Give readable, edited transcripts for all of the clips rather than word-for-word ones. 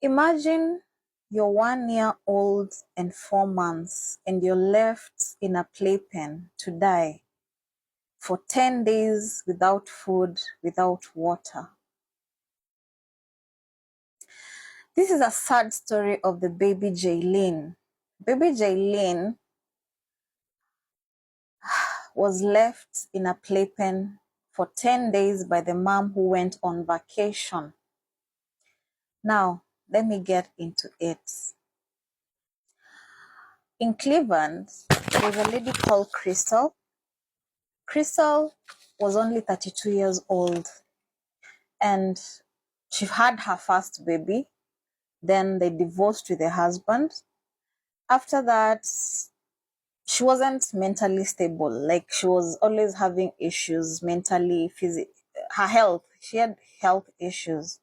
Imagine you're 1 year old and 4 months and you're left in a playpen to die for 10 days without food, without water. This is a sad story of the baby Jailyn. Baby Jailyn was left in a playpen for 10 days by the mom who went on vacation. Now, let me get into it. In Cleveland, there's a lady called Crystal. Crystal was only 32 years old and she had her first baby. Then they divorced with her husband. After that, she wasn't mentally stable. Like, she was always having issues mentally, her health. She had health issues.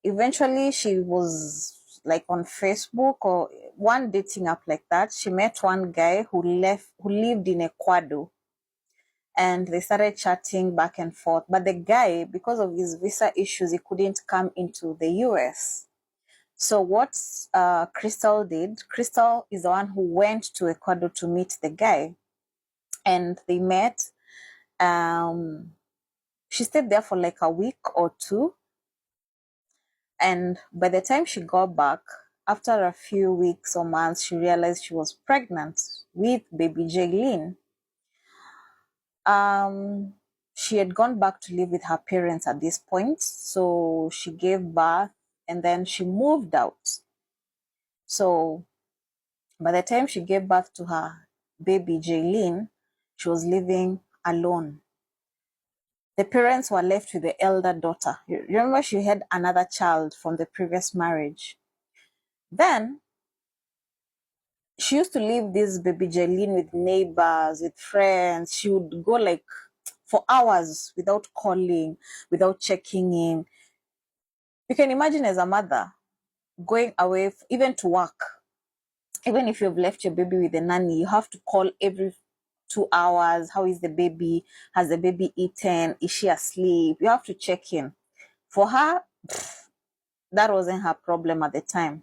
Eventually, she was like on Facebook or one dating app like that. She met one guy who lived in Ecuador, and they started chatting back and forth. But the guy, because of his visa issues, he couldn't come into the US. So what Crystal did, Crystal is the one who went to Ecuador to meet the guy, and they met. She stayed there for like a week or two, and by the time she got back, after a few weeks or months, she realized she was pregnant with baby Jailyn. She had gone back to live with her parents at this point, so she gave birth and then she moved out. So by the time she gave birth to her baby Jailyn, she was living alone. The parents were left with the elder daughter. You remember she had another child from the previous marriage. Then she used to leave this baby Jailyn with neighbors, with friends. She would go like for hours without calling, without checking in. You can imagine as a mother going away, even to work. Even if you've left your baby with a nanny, you have to call every 2 hours. How is the baby? Has the baby eaten? Is she asleep? You have to check in. For her, that wasn't her problem at the time.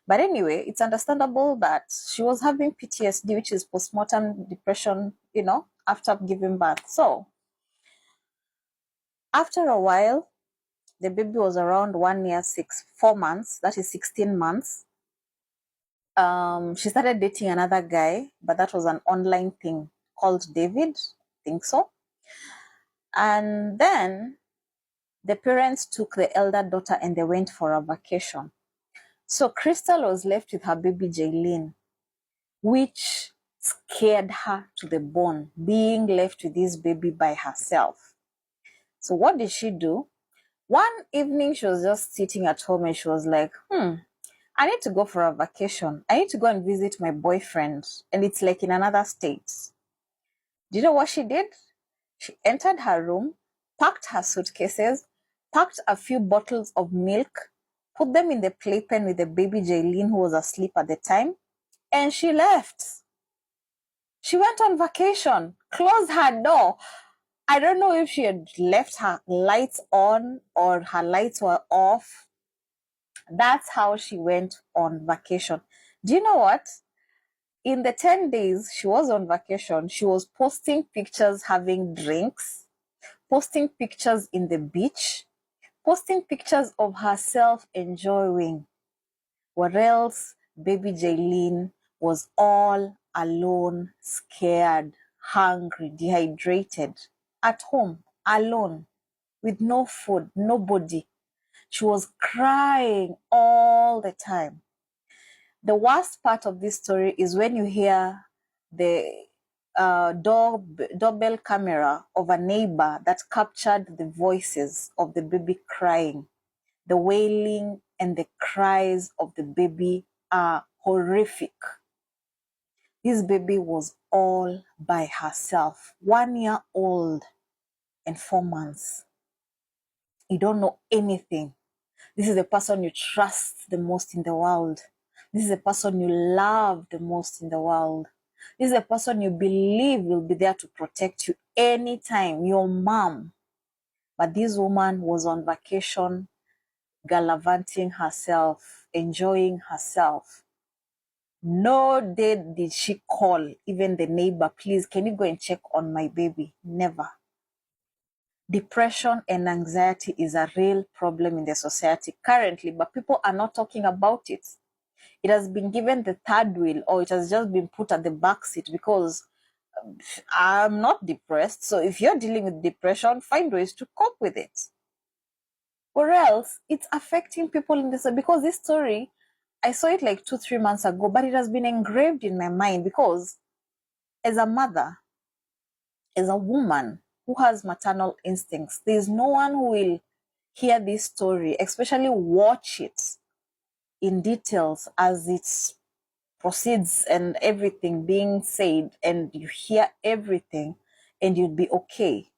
But anyway, it's understandable that she was having PTSD, which is postmortem depression, after giving birth. So after a while, the baby was around 1 year, 4 months, that is 16 months. She started dating another guy, but that was an online thing called David, I think so. And then the parents took the elder daughter and they went for a vacation. So Crystal was left with her baby Jailyn, which scared her to the bone, being left with this baby by herself. So what did she do? One evening, she was just sitting at home and she was like, I need to go for a vacation. I need to go and visit my boyfriend. And it's like in another state. Do you know what she did? She entered her room, packed her suitcases, packed a few bottles of milk, put them in the playpen with the baby Jailyn, who was asleep at the time, and she left. She went on vacation, closed her door. I don't know if she had left her lights on or her lights were off. That's how she went on vacation. Do you know what? In the 10 days she was on vacation, she was posting pictures having drinks, posting pictures in the beach, posting pictures of herself enjoying. What else? Baby Jailyn was all alone, scared, hungry, dehydrated, at home, alone, with no food, nobody. She was crying all the time. The worst part of this story is when you hear the doorbell camera of a neighbor that captured the voices of the baby crying. The wailing and the cries of the baby are horrific. This baby was all by herself, 1 year old and 4 months. You don't know anything. This is the person you trust the most in the world. This is the person you love the most in the world. This is the person you believe will be there to protect you anytime, your mom. But this woman was on vacation, gallivanting herself, enjoying herself. No day did she call even the neighbor, please, can you go and check on my baby? Never. Depression and anxiety is a real problem in the society currently, but people are not talking about it. It has been given the third wheel, or it has just been put at the back seat because I'm not depressed. So if you're dealing with depression, find ways to cope with it. Or else it's affecting people in this, because this story, I saw it like 2-3 months ago, but it has been engraved in my mind because as a mother, as a woman who has maternal instincts, there's no one who will hear this story, especially watch it in details as it proceeds and everything being said, and you hear everything and you'd be okay.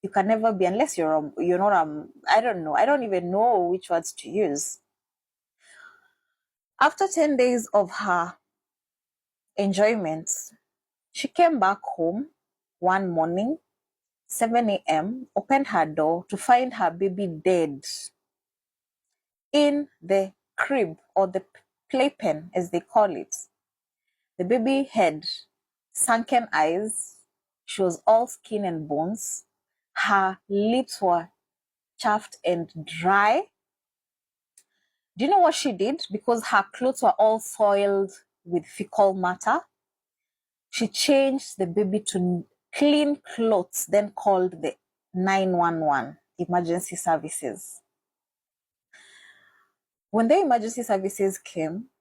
You can never be, unless you're not, I don't know, I don't even know which words to use. After 10 days of her enjoyment, she came back home one morning, 7 a.m., opened her door to find her baby dead in the crib, or the playpen as they call it. The baby had sunken eyes. She was all skin and bones. Her lips were chapped and dry. Do you know what she did? Because her clothes were all soiled with fecal matter, she changed the baby to clean clothes, then called the 911 emergency services. When the emergency services came,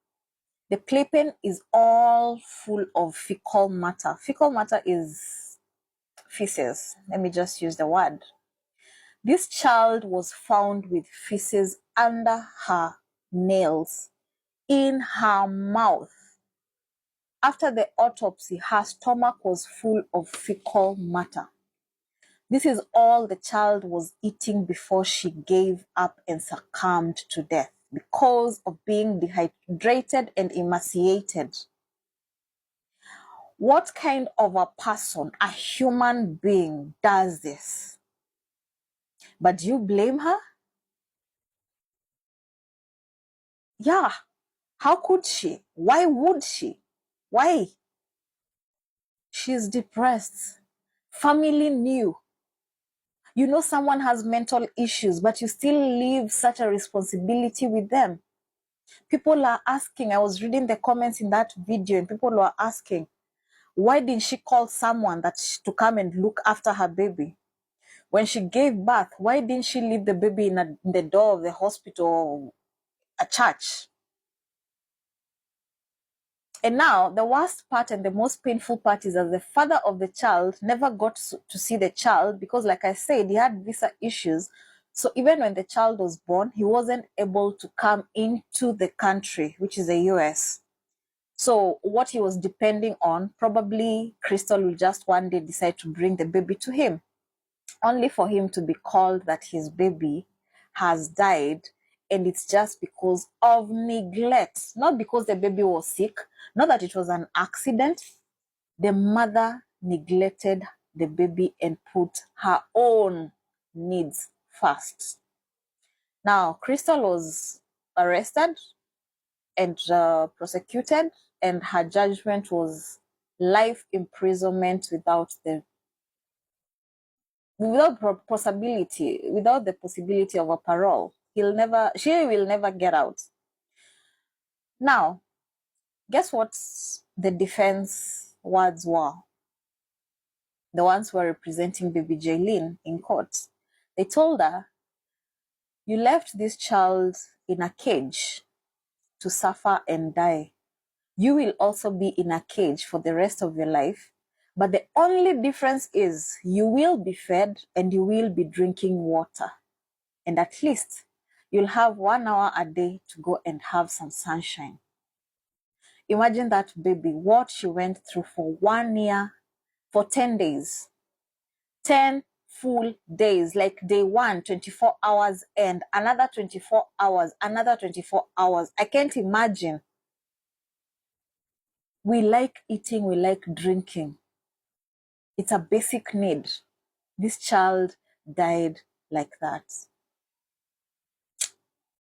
the playpen is all full of fecal matter. Fecal matter is feces. Let me just use the word. This child was found with feces under her nails, in her mouth. After the autopsy, her stomach was full of fecal matter. This is all the child was eating before she gave up and succumbed to death because of being dehydrated and emaciated. What kind of a person, a human being, does this? But do you blame her? Yeah. How could she? Why would she? Why? She's depressed. Family knew. You know someone has mental issues, but you still leave such a responsibility with them. People are asking, I was reading the comments in that video, and people were asking, why didn't she call someone to come and look after her baby? When she gave birth, why didn't she leave the baby in the door of the hospital or a church? And now, the worst part and the most painful part is that the father of the child never got to see the child because, like I said, he had visa issues. So even when the child was born, he wasn't able to come into the country, which is the US. So what he was depending on, probably Crystal will just one day decide to bring the baby to him, only for him to be called that his baby has died, and it's just because of neglect, not because the baby was sick, not that it was an accident. The mother neglected the baby and put her own needs first. Now, Crystal was arrested and prosecuted, and her judgment was life imprisonment without the possibility of a parole. She will never get out. Now, guess what the defense words were? The ones who were representing baby Jailyn in court. They told her, you left this child in a cage to suffer and die. You will also be in a cage for the rest of your life. But the only difference is you will be fed and you will be drinking water. And at least you'll have 1 hour a day to go and have some sunshine. Imagine that baby, what she went through for 1 year, for 10 days. 10 full days, like day one, 24 hours, and another 24 hours, another 24 hours. I can't imagine. We like eating, we like drinking. It's a basic need. This child died like that.